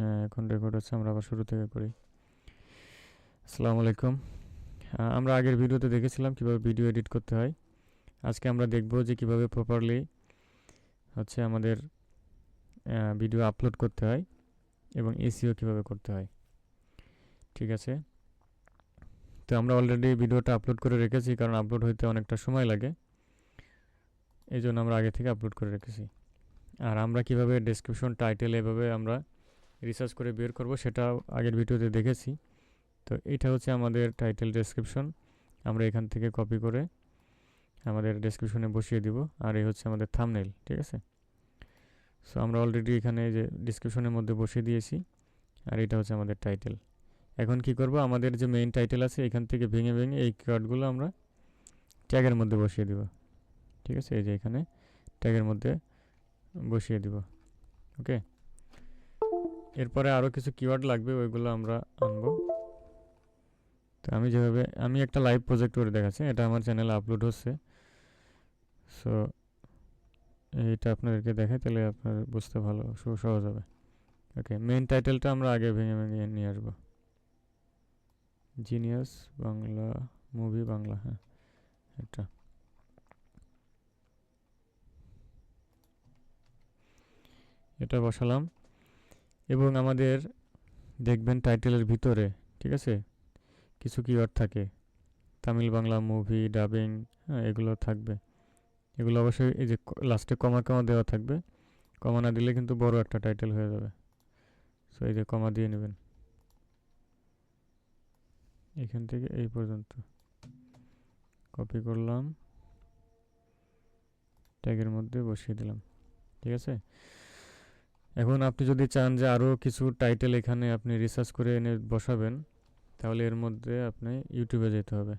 হ্যাঁ, এখন রেকর্ড হচ্ছে। আমরা আবার শুরু থেকে করি। আসসালামু আলাইকুম। আমরা আগের ভিডিওতে দেখেছিলাম কিভাবে ভিডিও এডিট করতে হয়। আজকে আমরা দেখব যে কিভাবে প্রপারলি হচ্ছে আমাদের ভিডিও আপলোড করতে হয় এবং এসইও কিভাবে করতে হয়। ঠিক আছে? তো আমরা অলরেডি ভিডিওটা আপলোড করে রেখেছি, কারণ আপলোড হইতে অনেকটা সময় লাগে। এই জন্য আমরা আগে থেকে আপলোড করে রেখেছি। আর আমরা কিভাবে ডেসক্রিপশন, টাইটেল এভাবে আমরা রিসার্চ করে বের করব সেটা আগের ভিডিওতে দেখেছি। তো এটা হচ্ছে আমাদের টাইটেল ডেসক্রিপশন। আমরা এখান থেকে কপি করে আমাদের ডেসক্রিপশনে বসিয়ে দিব। আর এই হচ্ছে আমাদের থাম্বনেইল। ঠিক আছে? সো আমরা অলরেডি এখানে যে ডেসক্রিপশনের মধ্যে বসিয়ে দিয়েছি। আর এটা হচ্ছে আমাদের টাইটেল। এখন কি করব, আমাদের যে মেইন টাইটেল আছে এখান থেকে ভেঙে ভেঙে এই কিওয়ার্ডগুলো আমরা ট্যাগের মধ্যে বসিয়ে দিব। ঠিক আছে? এই যে এখানে ট্যাগের মধ্যে বসিয়ে দিব। ওকে, এরপরে আরও কিছু কিওয়ার্ড লাগবে, ওইগুলো আমরা আনবো। তো আমি একটা লাইভ প্রজেক্ট করে দেখাচ্ছি, এটা আমার চ্যানেলে আপলোড হচ্ছে। সো এইটা আপনাদেরকে দেখাই, তাহলে আপনার বুঝতে ভালো সহজ হবে। ওকে, মেইন টাইটেলটা আমরা আগে ভেঙে ভেঙে নিয়ে আসবো। জিনিয়াস বাংলা মুভি বাংলা, হ্যাঁ এটা। এটা বসালাম এবং আমাদের দেখবেন টাইটেলের ভিতরে, ঠিক আছে, কিছু কিওয়ার্ড থাকে। তামিল বাংলা মুভি ডাবিং, হ্যাঁ এগুলো থাকবে। এগুলো অবশ্যই এই যে লাস্টে কমা কমা দেওয়া থাকবে। কমা না দিলে কিন্তু বড় একটা টাইটেল হয়ে যাবে। সো এই যে কমা দিয়ে নেবেন এখান থেকে এই পর্যন্ত। কপি করলাম, ট্যাগের মধ্যে বসিয়ে দিলাম। ঠিক আছে? এখন আপনি যদি চান যে আরও কিছু টাইটেল এখানে আপনি রিসার্চ করে এনে বসাবেন, তাহলে এর মধ্যে আপনি ইউটিউবে যেতে হবে।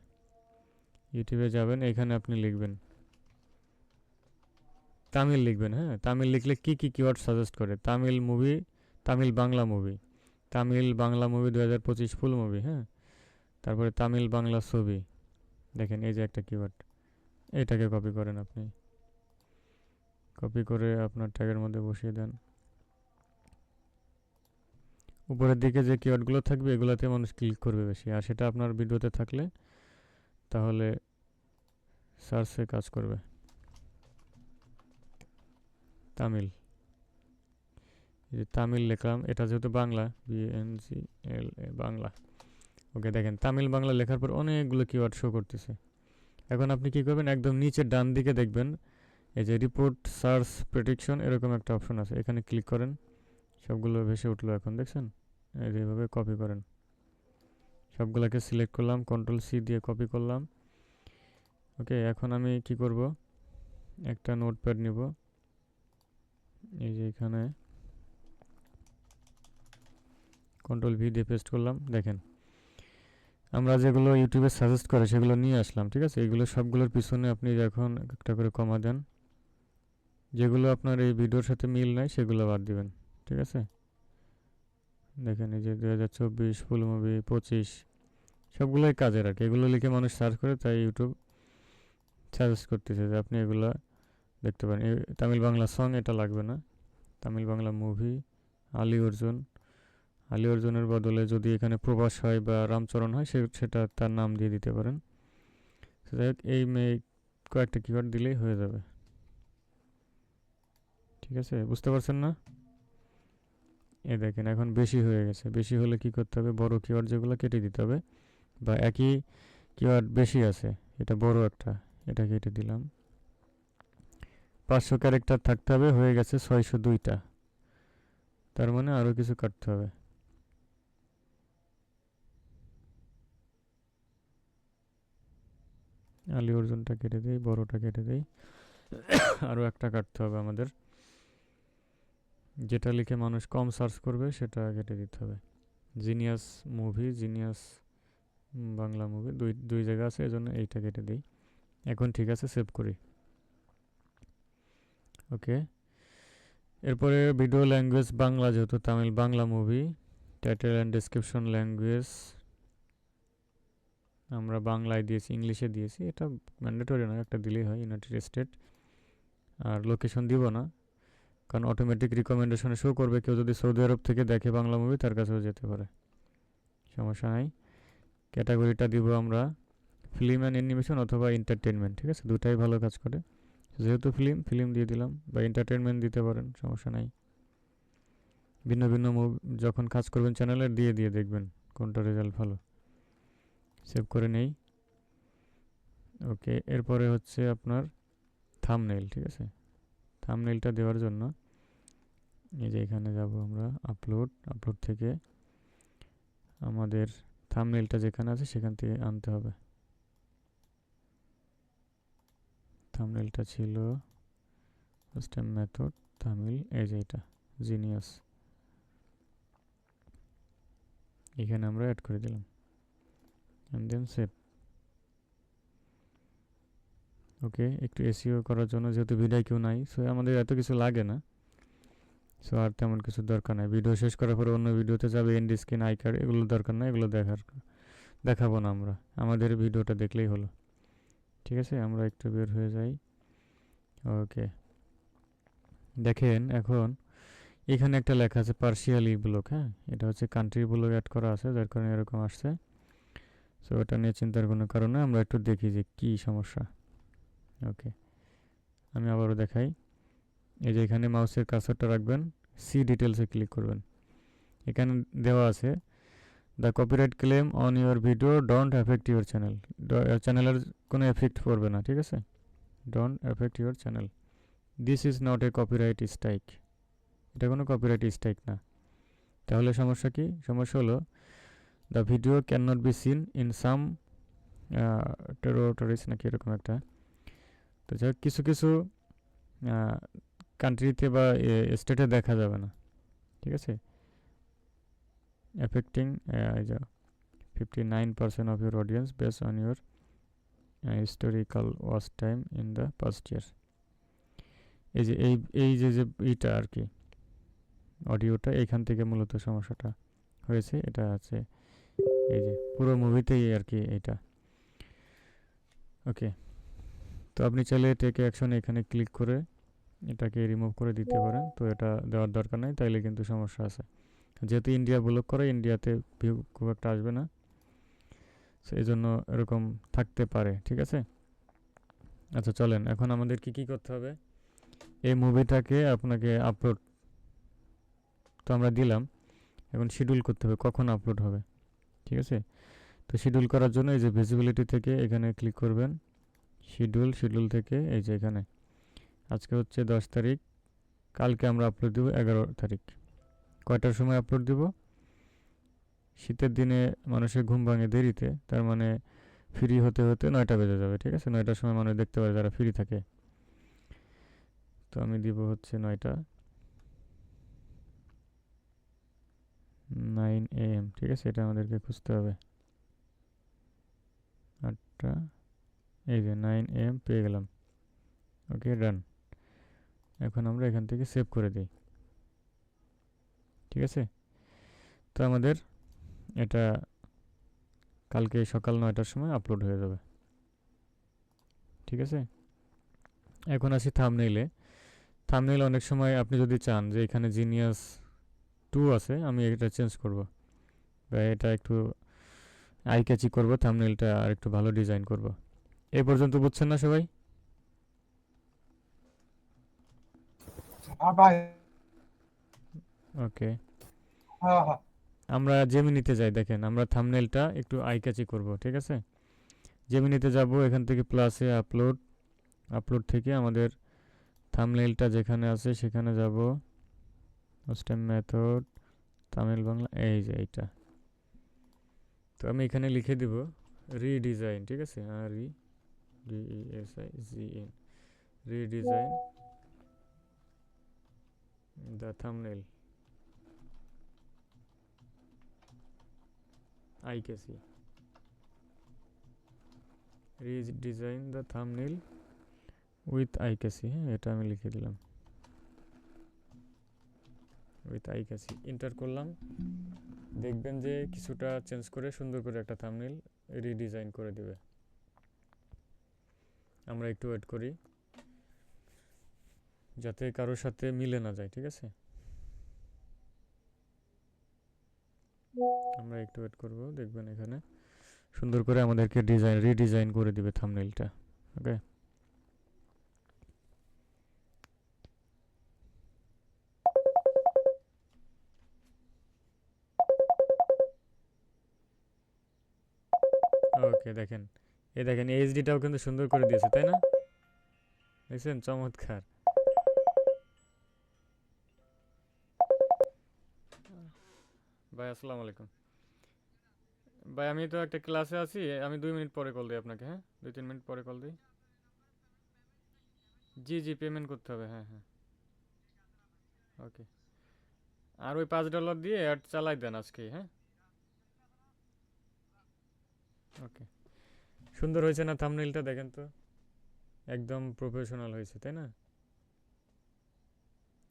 ইউটিউবে যাবেন, এখানে আপনি লিখবেন তামিল লিখবেন। হ্যাঁ, তামিল লিখলে কি কি কিওয়ার্ড সাজেস্ট করে? Tamil movie, Tamil Bangla movie, Tamil Bangla movie 2025 full movie, হ্যাঁ। তারপরে তামিল বাংলা ছবি। দেখেন এই যে একটা কিওয়ার্ড, এটাকে কপি করেন আপনি। কপি করে আপনার ট্যাগের মধ্যে বসিয়ে দেন। উপরের দিকে যে কিওয়ার্ডগুলো থাকবে এগুলোতে মানুষ ক্লিক করবে বেশি, আর সেটা আপনার ভিডিওতে থাকলে তাহলে সার্চে কাজ করবে। তামিল, এই যে তামিল লিখলাম, এটা যেহেতু বাংলা, BNGLA বাংলা। ওকে, দেখেন তামিল বাংলা লেখার পর অনেকগুলো কিওয়ার্ড শো করতেছে। এখন আপনি কি করবেন, একদম নিচের ডান দিকে দেখবেন এই যে রিপোর্ট সার্চ প্রেডিকশন এরকম একটা অপশন আছে, এখানে ক্লিক করেন। সবগুলো ভেসে উঠলো এখন, দেখছেন? এইভাবে কপি করেন। সবগুলোকে সিলেক্ট করলাম, কন্ট্রোল সি দিয়ে কপি করলাম। ওকে, এখন আমি কি করব, একটা নোটপ্যাড নিব, এই যে এখানে কন্ট্রোল ভি দিয়ে পেস্ট করলাম। দেখেন আমরা যেগুলো ইউটিউবে সাজেস্ট করে সেগুলো নিয়ে আসলাম। ঠিক আছে? এগুলো সবগুলোর পিছনে আপনি যখন একটা করে কমা দেন, যেগুলো আপনার এই ভিডিওর সাথে মিল নাই সেগুলো বাদ দিবেন। ঠিক আছে? দেখেন এই যে 2024 ফুল মুভি 25, সবগুলোই কাজের আর কি। এগুলো লিখে মানুষ সার্চ করে, তাই ইউটিউব সাজেস্ট করতেছে যে আপনি এগুলো দেখতে পারেন। তামিল বাংলা সং এটা লাগবে না। তামিল বাংলা মুভি, আলী অর্জুন, আলী অর্জুনের বদলে যদি এখানে প্রবাস হয় বা রামচরণ হয় সেটা তার নাম দিয়ে দিতে পারেন। যাই হোক, এই কয়েকটা কিওয়ার্ড দিলেই হয়ে যাবে। ঠিক আছে? বুঝতে পারছেন না? এ দেখেন এখন বেশি হয়ে গেছে। বেশি হলে কি করতে হবে, বড় কিওয়ার্ড যেগুলো কেটে দিতে হবে, বা একই কিওয়ার্ড বেশি আছে, এটা বড় একটা, এটা কেটে দিলাম। 500 ক্যারেক্টার থাকতে হবে, হয়ে গেছে 602টা। তার মানে আরও কিছু কাটতে হবে। আলী অর্জুনটা কেটে দেই, বড়টা কেটে দেই। আরও একটা কাটতে হবে আমাদের, যেটা লিখে মানুষ কম সার্চ করবে সেটা কেটে দিতে হবে। Genius movie, genius Bangla movie, দুই দুই জায়গা আছে, এজন্য এইটা কেটে দিই। এখন ঠিক আছে, সেভ করি। ওকে, এরপরে ভিডিও ল্যাঙ্গুয়েজ বাংলা, যেহেতু Tamil Bangla movie, title and description language আমরা বাংলায় দিয়েছি, ইংলিশে দিয়েছি, এটা ম্যান্ডেটরি না, একটা দিলেই হয়, ইউনাইটেড স্টেট। আর লোকেশন দিব না, কারণ অটোমেটিক রিকমেন্ডেশনে শো করবে। কেউ যদি সৌদি আরব থেকে দেখে বাংলা মুভি তার কাছেও যেতে পারে, সমস্যা নাই। ক্যাটাগরিটা দিব আমরা ফিল্ম অ্যান্ড অ্যানিমেশন অথবা এন্টারটেনমেন্ট, ঠিক আছে, দুটাই ভালো কাজ করে। যেহেতু ফিল্ম দিয়ে দিলাম, বা এন্টারটেনমেন্ট দিতে পারেন, সমস্যা নাই। ভিন্ন ভিন্ন মুভি যখন কাজ করবেন চ্যানেলে দিয়ে দেখবেন কোনটা রেজাল্ট ভালো। সেভ করে নেই। ওকে, এরপরে হচ্ছে আপনার থাম্বনেইল, ঠিক আছে। থাম্বনেইলটা দেওয়ার জন্য এই যে এখানে যাব আমরা আপলোড থেকে আমাদের থাম্বনেইলটা যেখানে আছে সেখান থেকে আনতে হবে। থাম্বনেইলটা ছিল কাস্টম মেথড থাম্বনেইল, এই যে এটা জিনিয়াস, এখানে আমরা অ্যাড করে দিলাম এন্ড দেন সেভ। ওকে, একটু এসইও করার জন্য যেহেতু ভিডিও কেউ নাই, সো আমাদের এত কিছু লাগে না, সো আর তেমন কিছু দরকার নাই। ভিডিও শেষ করার পরে অন্য ভিডিওতে যাবে, এন্ড স্ক্রিন আই কার্ড এগুলো দরকার নাই, এগুলো দেখাবো না আমরা, আমাদের ভিডিওটা দেখলেই হলো, ঠিক আছে। আমরা একটু বের হয়ে যাই। ওকে, দেখেন এখন এখানে একটা লেখা আছে পার্শিয়ালি ব্লক, হ্যাঁ, এটা হচ্ছে কান্ট্রি ব্লক অ্যাড করা আছে, যার কারণে এরকম আসছে। সো এটা নিয়ে চিন্তার কোনো কারণ নেই, আমরা একটু দেখি যে কী সমস্যা। ওকে, আমি আবারও দেখাই। এই যে এখানে মাউসের কার্সারটা রাখবেন, সি ডিটেলসে ক্লিক করবেন। এখানে দেওয়া আছে the copyright claim on your video don't effect your channel, চ্যানেলের কোনো এফেক্ট পড়বে না, ঠিক আছে। Don't effect your channel, this is not a copyright strike, এটা কোনো কপিরাইট স্ট্রাইক না। তাহলে সমস্যা কি? সমস্যা হলো the video can not be seen in some territories নাকি এরকম একটা। তো যাই হোক, কিছু কিছু কান্ট্রিতে বা স্টেটে দেখা যাবে না, ঠিক আছে। Affecting 59% of your audience base on your historical watch time in the past ইয়ার। এই যে যে এইটা আর কি, অডিওটা এইখান থেকে মূলত সমস্যাটা হয়েছে। এটা আছে এই যে পুরো মুভিতেই আর কি এইটা। ওকে, তো আপনি চাইলে টেক অ্যাকশন এখানে ক্লিক করে এটাকে রিমুভ করে দিতে পারেন, তো এটা দেওয়ার দরকার নাই, তাইলে কিন্তু সমস্যা আছে। যেহেতু ইন্ডিয়া ব্লক করে, ইন্ডিয়াতে ভিউ খুব একটা আসবে না, সো এই জন্য এরকম থাকতে পারে, ঠিক আছে। আচ্ছা চলেন, এখন আমাদের কি করতে হবে, এই মুভিটাকে আপনাকে আপলোড তো আমরা দিলাম, এখন শিডিউল করতে হবে কখন আপলোড হবে, ঠিক আছে। তো শিডিউল করার জন্য এই যে ভিজিবিলিটি থেকে এখানে ক্লিক করবেন, শিডিউল থেকে এই যে এখানে আজকে হচ্ছে 10 তারিখ, কালকে আমরা আপলোড দেবো 11 তারিখ। কয়টার সময় আপলোড দিব? শীতের দিনে মানুষের ঘুম ভাঙে দেরিতে, তার মানে ফ্রি হতে হতে 9টা বেজে যাবে, ঠিক আছে। 9টার সময় মানুষ দেখতে পারে যারা ফ্রি থাকে। তো আমি দিব হচ্ছে 9 AM, ঠিক আছে, এটা আমাদেরকে খুঁজতে হবে। 8টা, এই যে 9 AM পেয়ে গেলাম। ওকে, ডান। এখন আমরা এখান থেকে সেভ করে দিই, ঠিক আছে। তো আমাদের এটা কালকে সকাল 9টার সময় আপলোড হয়ে যাবে, ঠিক আছে। এখন আসি থাম্বনেইলে। থাম্বনেইল অনেক সময় আপনি যদি চান যে এখানে জিনিয়াস 2 আছে, আমি এটা চেঞ্জ করব, বা এটা একটু আই ক্যাচি করবো, থাম্বনেইলটা আর একটু ভালো ডিজাইন করব। এই পর্যন্ত বুঝছেন না সবাই? ওকে, আমরা জেমিনিতে যাই। দেখেন আমরা থাম্বনেইলটা একটু আই ক্যাচি করব, ঠিক আছে। জেমিনিতে যাব, এখান থেকে প্লাসে আপলোড থেকে আমাদের থাম্বনেইলটা যেখানে আছে সেখানে যাব, কাস্টম মেথড তামিল বাংলা, এই যে এইটা। তো আমি এখানে লিখে দিব রিডিজাইন, ঠিক আছে, REDESIGN, redesign the thumbnail IKC, redesign the thumbnail with IKC, হ্যাঁ, এটা আমি লিখে দিলাম উইথ আইকেসি, এন্টার করলাম। দেখবেন যে কিছুটা চেঞ্জ করে সুন্দর করে একটা থাম্বনেইল রিডিজাইন করে দিবে। আমরা একটু ওয়েট করি। যাতে কারোর সাথে মিলে না যায়, ঠিক আছে? আমরা একটু ওয়েট করব, দেখবেন এখানে সুন্দর করে আমাদেরকে রিডিজাইন করে দিবে থাম্বনেইলটা। ওকে, ওকে দেখেন, এই দেখেন এইচডিটাও কিন্তু সুন্দর করে দিয়েছে, তাই না? দেখছেন, চমৎকার। ভাই আসসালামু আলাইকুম। ভাই আমি তো একটা ক্লাসে আছি, আমি 2 মিনিট পরে কল দিই আপনাকে, হ্যাঁ 2-3 মিনিট পরে কল দিই। জি জি, পেমেন্ট করতে হবে, হ্যাঁ হ্যাঁ। ওকে, আর ওই $5 দিয়ে অ্যাড চালাই দেন আজকে, হ্যাঁ। ওকে, সুন্দর হয়েছে না থাম্বনেইলটা? দেখেন তো, একদম প্রফেশনাল হয়েছে, তাই না?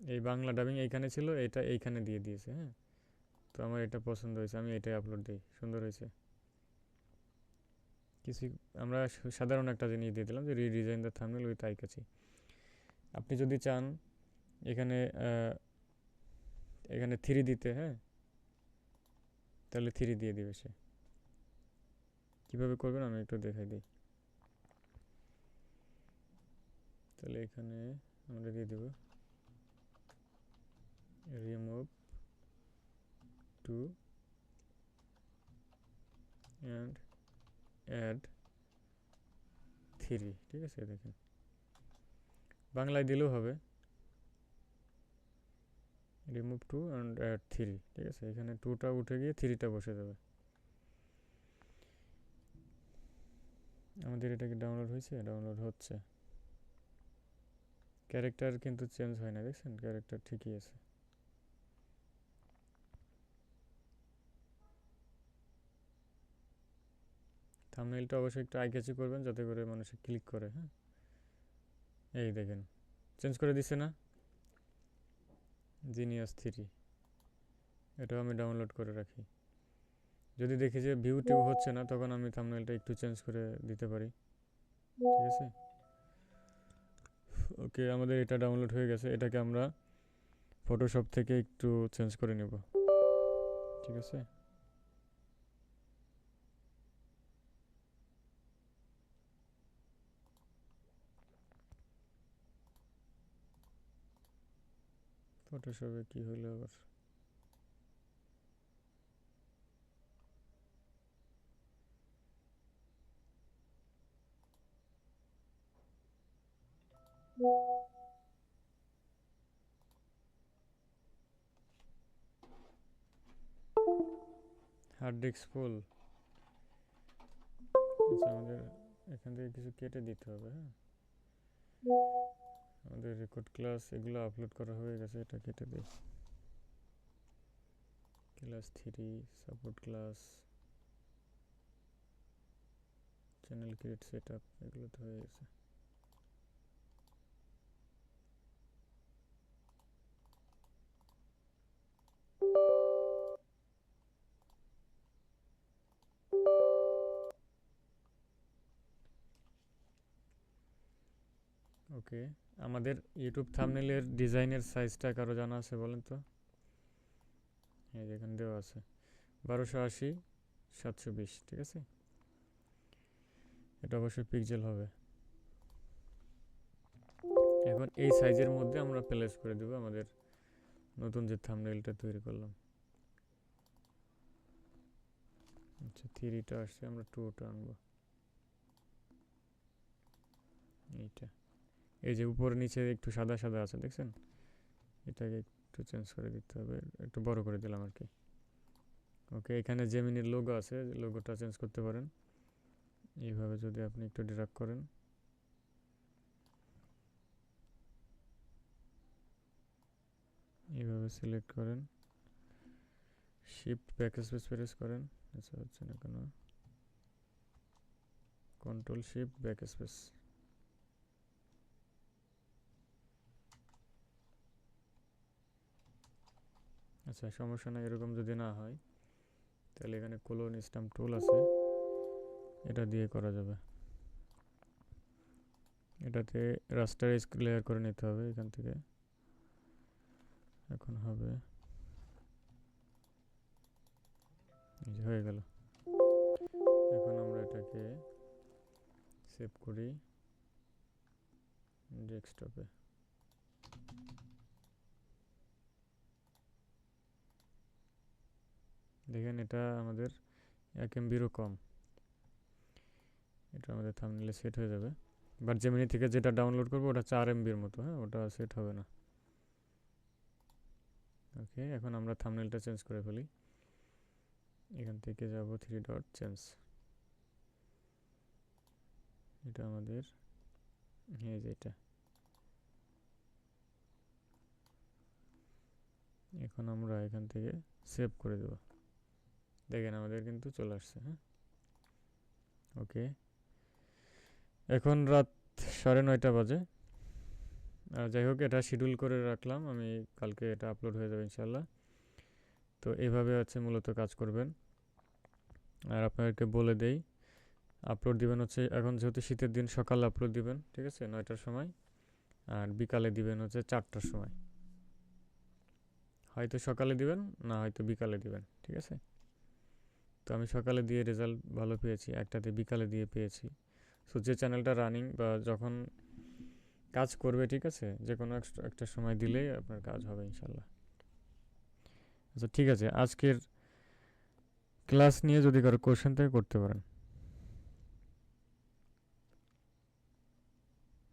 এই বাংলা ডাবিং এইখানে ছিল, এটা এইখানে দিয়ে দিয়েছে, হ্যাঁ। তো আমার এটা পছন্দ হয়েছে, আমি এটাই আপলোড দিই, সুন্দর হয়েছে। কিছু আমরা সাধারণ একটা জিনিস দিয়ে দিলাম যে redesign the thumbnail with eye catchy. আপনি যদি চান এখানে এখানে থ্রি দিতে, হ্যাঁ, তাহলে থ্রি দিয়ে দিবে সে। কীভাবে করবেন আমি একটু দেখাই দিই। তাহলে এখানে আমরা দিয়ে দেব remove two and add three, ঠিক আছে? দেখেন, বাংলায় দিলেও হবে, remove two and add three, ঠিক আছে? এখানে টুটা উঠে গিয়ে থ্রিটা বসে যাবে। আমাদের এটা কি ডাউনলোড হয়েছে? ডাউনলোড হচ্ছে। ক্যারেক্টার কিন্তু চেঞ্জ হয় না, দেখছেন? ক্যারেক্টার ঠিকই আছে। থাম্বনেইলটা অবশ্যই একটু আই ক্যাচি করবেন যাতে করে মানুষ ক্লিক করে, হ্যাঁ। এই দেখেন, চেঞ্জ করে দিচ্ছে না? জিনিয়াস থ্রি, এটাও আমি ডাউনলোড করে রাখি। যদি দেখি যে ভিউ টিউ হচ্ছে না, তখন আমি থাম্বনেইলটা একটু চেঞ্জ করে দিতে পারি, ঠিক আছে? ওকে, আমাদের এটা ডাউনলোড হয়ে গেছে, এটাকে আমরা ফটোশপ থেকে একটু চেঞ্জ করে নেব, ঠিক আছে? ফটোশপে কি হলো আবার? Hard disk full. আচ্ছা, আমাদের এখান থেকে কিছু কেটে দিতে হবে, হ্যাঁ। আমাদের রেকর্ড ক্লাস এগুলো আপলোড করা হয়ে গেছে, এটা কেটে দিই। Class three, support class, channel create set up, এগুলো তো হয়ে গেছে। ওকে, আমাদের ইউটিউব থাম্বনেলের ডিজাইনের সাইজটা কারো জানা আছে বলেন তো? এই যেখানে দেওয়া আছে 1280x720, ঠিক আছে? এটা অবশ্যই পিক্সেল হবে। এখন এই সাইজের মধ্যে আমরা প্লেস করে দেবো আমাদের নতুন যে থাম্বনেলটা তৈরি করলাম। আচ্ছা, থ্রিটা আসছে, আমরা টুটা আনবো। এইটা, এই যে উপর নিচে একটু সাদা সাদা আছে, দেখছেন? এটাকে একটু চেঞ্জ করে দিতে হবে, একটু বড় করে দিলাম আর কি। ওকে, এখানে জেমিনির লোগো আছে, লোগোটা চেঞ্জ করতে পারেন এইভাবে, যদি আপনি একটু ড্র্যাগ করেন। এইভাবে সিলেক্ট করেন, শিফট ব্যাকস্পেস প্রেস করেন। আচ্ছা, হচ্ছে না কেন? Control shift backspace. আচ্ছা, সমস্যা নাই, এরকম যদি না হয় তাহলে এখানে কোলন স্ট্যাম্প টুল আছে, এটা দিয়ে করা যাবে। এটাতে রাস্টারাইজ ক্লিয়ার করে নিতে হবে এখান থেকে। এখন হবে, এই যে হয়ে গেল। এখন আমরা এটাকে সেভ করি ডেস্কটপে। দেখেন এটা আমাদের 1 MB-রও কম। এটা আমাদের থাম্বনেইলে সেট হয়ে যাবে। বাট জেমিনি থেকে যেটা ডাউনলোড করবো ওটা 4 MB-র মতো, হ্যাঁ, ওটা সেট হবে না। ওকে, এখন আমরা থাম্বনেইলটা চেঞ্জ করে ফেলি। এখান থেকে যাব 3 ডট চেঞ্জ। এটা আমাদের, এই যে এটা। এখন আমরা এখান থেকে সেভ করে দেব। দেখেন আমাদের কিন্তু চলে আসছে, হ্যাঁ। ওকে, এখন রাত 9:30 বাজে। যাই হোক, এটা শিডিউল করে রাখলাম আমি, কালকে এটা আপলোড হয়ে যাবে ইনশাল্লাহ। তো এইভাবে হচ্ছে মূলত কাজ করবেন। আর আপনাদেরকে বলে দেই, আপলোড দিবেন হচ্ছে, এখন যেহেতু শীতের দিন, সকালে আপলোড দিবেন, ঠিক আছে, 9টার সময়। আর বিকালে দিবেন হচ্ছে 4টার সময়। হয়তো সকালে দিবেন, না হয়তো বিকালে দিবেন, ঠিক আছে। তো আমি সকালে দিয়ে রেজাল্ট ভালো পেয়েছি, একটাতে বিকালে দিয়ে পেয়েছি। সো যে চ্যানেলটা রানিং বা যখন কাজ করবে, ঠিক আছে, যে কোনো একটা সময় দিলেই আপনার কাজ হবে ইনশাল্লাহ। আচ্ছা ঠিক আছে, আজকের ক্লাস নিয়ে যদি কারো কোশ্চেন থাকে করতে পারেন।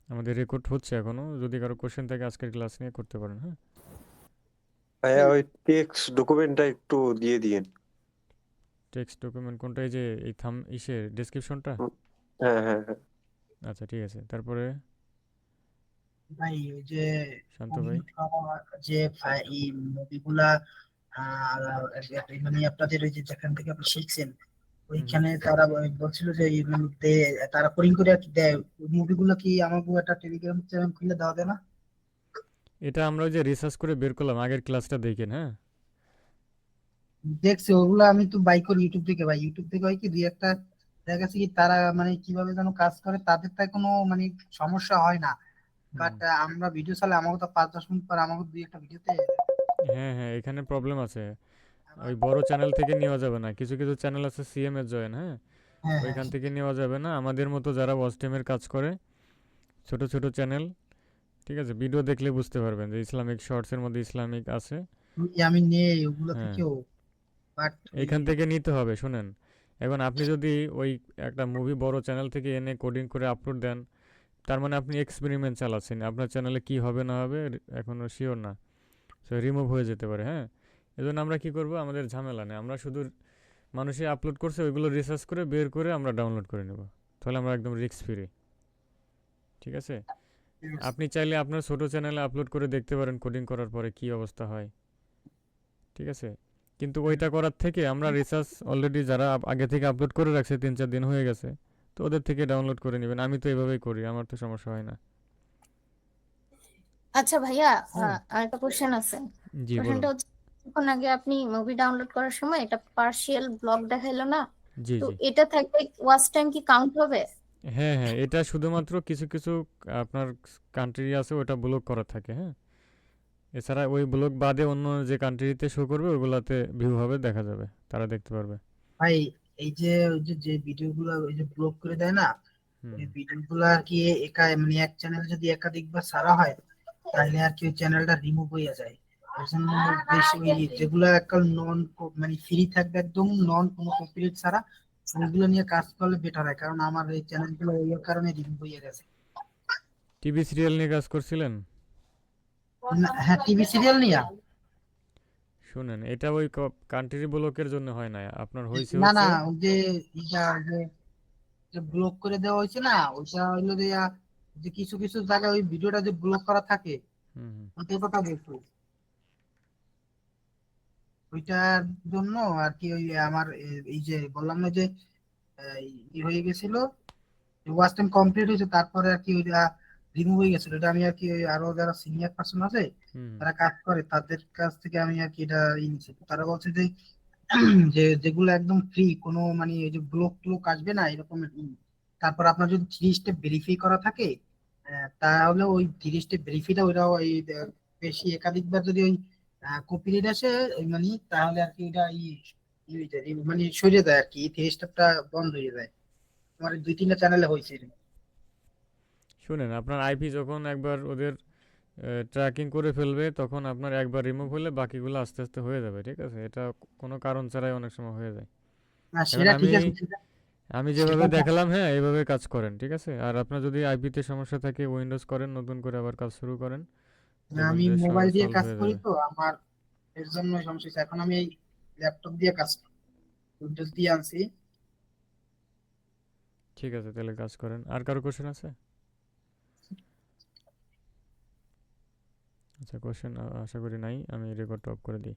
আমাদের রেকর্ড হচ্ছে এখনো, যদি কারো কোশ্চেন থাকে আজকের ক্লাস নিয়ে করতে পারেন, হ্যাঁ। ভাইয়া ওই টেক্সট ডকুমেন্টটা একটু দিয়ে দিয়েন। টেক্সট ডকুমেন্ট কোনটা? এই যে এই ইসের ডেসক্রিপশনটা? হুম, হ্যাঁ হ্যাঁ হ্যাঁ। আচ্ছা ঠিক আছে, তারপরে ভাই ওই যে শান্ত ভাই। মুভি, যে এই মুভিগুলা মানে আপনাদের ওই যে যেখান থেকে আপনি শিখছেন হুম হুম। ওইখানে তারা বলছিল যে তারা কোডিং করে আর কি দেয়। ওই মুভিগুলো কি আমাকে একটা টেলিগ্রাম চ্যানেল খুলে দেওয়া যায় না? এটা আমরা ওই যে রিসার্চ করে বের করলাম, আগের ক্লাসটা দেখেন, হ্যাঁ। দেখছি ওগুলো, আমি তো বাই করি ইউটিউব থেকে। ভাই ইউটিউব থেকে হয় কি দুই একটা দেখা গেছে কি তারা মানে কিভাবে যেন কাজ করে, তাদের তাই কোনো মানে সমস্যা হয় না। হুম। বাট আমরা ভিডিও চালে আমাকে তো 5-10 মিনিট পর আমাকে দুই একটা ভিডিওতে। হ্যাঁ হ্যাঁ, এখানে প্রবলেম আছে। ওই বড় চ্যানেল থেকে নেওয়া যাবে না, কিছু কিছু চ্যানেল আছে সিএম এর জয়েন, হ্যাঁ, হ্যাঁ হ্যাঁ। ওইখান থেকে নেওয়া যাবে না। আমাদের মতো যারা ওয়াচ টাইমের কাজ করে, ছোট ছোট চ্যানেল, ঠিক আছে, ভিডিও দেখলে বুঝতে পারবেন যে ইসলামিক শর্টসের মধ্যে ইসলামিক আছে। আমি নেই ওগুলো হ্যাঁ, থেকেও, বাট ওই এইখান থেকে নিতে হবে, শুনেন। এখন আপনি যদি ওই একটা মুভি বড় চ্যানেল থেকে এনে কোডিং করে আপলোড দেন, তার মানে আপনি এক্সপেরিমেন্ট চালাচ্ছেন, আপনার চ্যানেলে কি হবে না হবে এখনও শিওর না। সো রিমুভ হয়ে যেতে পারে, হ্যাঁ। এজন্য আমরা কি করব, আমাদের ঝামেলা নেই, আমরা শুধু মানুষে আপলোড করছে ওইগুলো রিসার্চ করে বের করে আমরা ডাউনলোড করে নেব। তাহলে আমরা একদম রিস্ক ফ্রি, ঠিক আছে। আপনি চাইলে আপনার ছোট চ্যানেলে আপলোড করে দেখতে পারেন কোডিং করার পরে কি অবস্থা হয়, ঠিক আছে। কিন্তু ওইটা করার থেকে আমরা রিসার্চ অলরেডি যারা আগে থেকে আপলোড করে রাখছে, 3-4 দিন হয়ে গেছে, তো ওদের থেকে ডাউনলোড করে নেবেন। আমি তো এভাবেই করি, আমার তো সমস্যা হয় না। আচ্ছা ভাইয়া, হুম। আরেকটা কোশ্চেন আছে। জি বলুন। কোশ্চেনটা হচ্ছে, কিছুক্ষণ আগে আপনি মুভি ডাউনলোড করার সময় এটা পার্শিয়াল ব্লক দেখাইলো না? জি তো জি। এটা থাকলে ওয়াচ টাইম কি কাউন্ট হবে? হ্যাঁ হ্যাঁ, এটা শুধুমাত্র কিছু কিছু আপনার কান্ট্রি আছে ওটা ব্লক করা থাকে, হ্যাঁ। এছাড়া ওই ব্লক বাদে অন্য যে কান্ট্রিতে শো করবে ওগুলাতে ভিউ হবে, দেখা যাবে, তারা দেখতে পারবে। ভাই এই যে ওই যে যে ভিডিও গুলো ওই যে ব্লক করে দেয় না, হুম। ওই ভিডিও গুলো আর কি মানে এক চ্যানেল যদি একাধিকবার ছাড়া হয় তাহলে আর কি ওই চ্যানেলটা রিমুভ হয়ে যায়। ওই জন্য বেশি ওই যেগুলো একটা নন মানে ফ্রি থাকবে একদম নন কোনো কপিরাইট ছাড়া, ওইগুলো নিয়ে কাজ করলে বেটার হয়। কারণ আমার এই চ্যানেলগুলো ওই কারণে রিমুভ হয়ে গেছে। টিভি সিরিয়াল নিয়ে কাজ করছিলেন? হ্যাঁ, টিভি সিরিয়াল নিয়ে। শুনেন, এটা ওই কান্ট্রি ব্লকের জন্য হয় না, আপনার হয়েছে না না, হচ্ছে। ওই যে ইটা যে যে ব্লক করে দেওয়া হয়েছে না, ওইটা হইলো যে যে কিছু কিছু জায়গায় ওই ভিডিওটা যে ব্লক করা থাকে, হুম হুম। ওইটার কথা বলছো। ওইটার জন্য আর কি ওই আমার এই যে বললাম না যে ই হয়ে গেছিল, ওয়াচ টাইম কমপ্লিট হয়েছে তারপরে আর কি ওইটা রিমুভ হয়ে গেছিল। এটা আমি আর কি ওই আরো যারা সিনিয়র পার্সন আছে হুম হুম। তারা কাজ করে তাদের কাছ থেকে আমি আর কি এটা নিয়েছি। তারা বলছে যে যে যেগুলো একদম ফ্রি, কোনো মানে এই যে ব্লক ট্লক আসবে না এরকম। তারপর আপনার যদি 3 স্টেপ ভেরিফাই করা থাকে, তাহলে ওই 30 ভেরিফিটা ওইটা ওই বেশি একাধিকবার যদি ওই কপি রেট আসে ওই মানে তাহলে আর কি ওইটা হয়ে যায়, মানে সরে যায় আর কি, 30টা বন্ধ হয়ে যায়। আমার 2-3টা চ্যানেলে হয়েছে এরকম। শুনেন, আপনার আইপি যখন একবার ওদের ট্র্যাকিং করে ফেলবে তখন আপনার একবার রিমুভ হলে বাকিগুলো আস্তে আস্তে হয়ে যাবে, ঠিক আছে? এটা কোনো কারণ ছাড়াই অনেক সময় হয়ে যায়। না এখন সেটা আমি ঠিক আছে, সেটা আমি সেটা যেভাবে দেখালাম, হ্যাঁ, এইভাবে কাজ করেন, ঠিক আছে? আর আপনার যদি আইপিতে সমস্যা থাকে উইন্ডোজ করেন, নতুন করে আবার কাজ শুরু করেন, দেখবেন আমি যে মোবাইল দিয়ে সলভ কাজ হয়ে করি যাবে। তো আমার এর জন্য সমস্যা হচ্ছে। এখন আমি এই ল্যাপটপ দিয়ে কাজ করি, উইন্ডোজ দিয়ে আনছি। ঠিক আছে, তাহলে কাজ করেন। আর কারো কোশ্চেন আছে? আচ্ছা, কোশ্চেন আশা করি নাই। আমি রেকর্ড অফ করে দিই।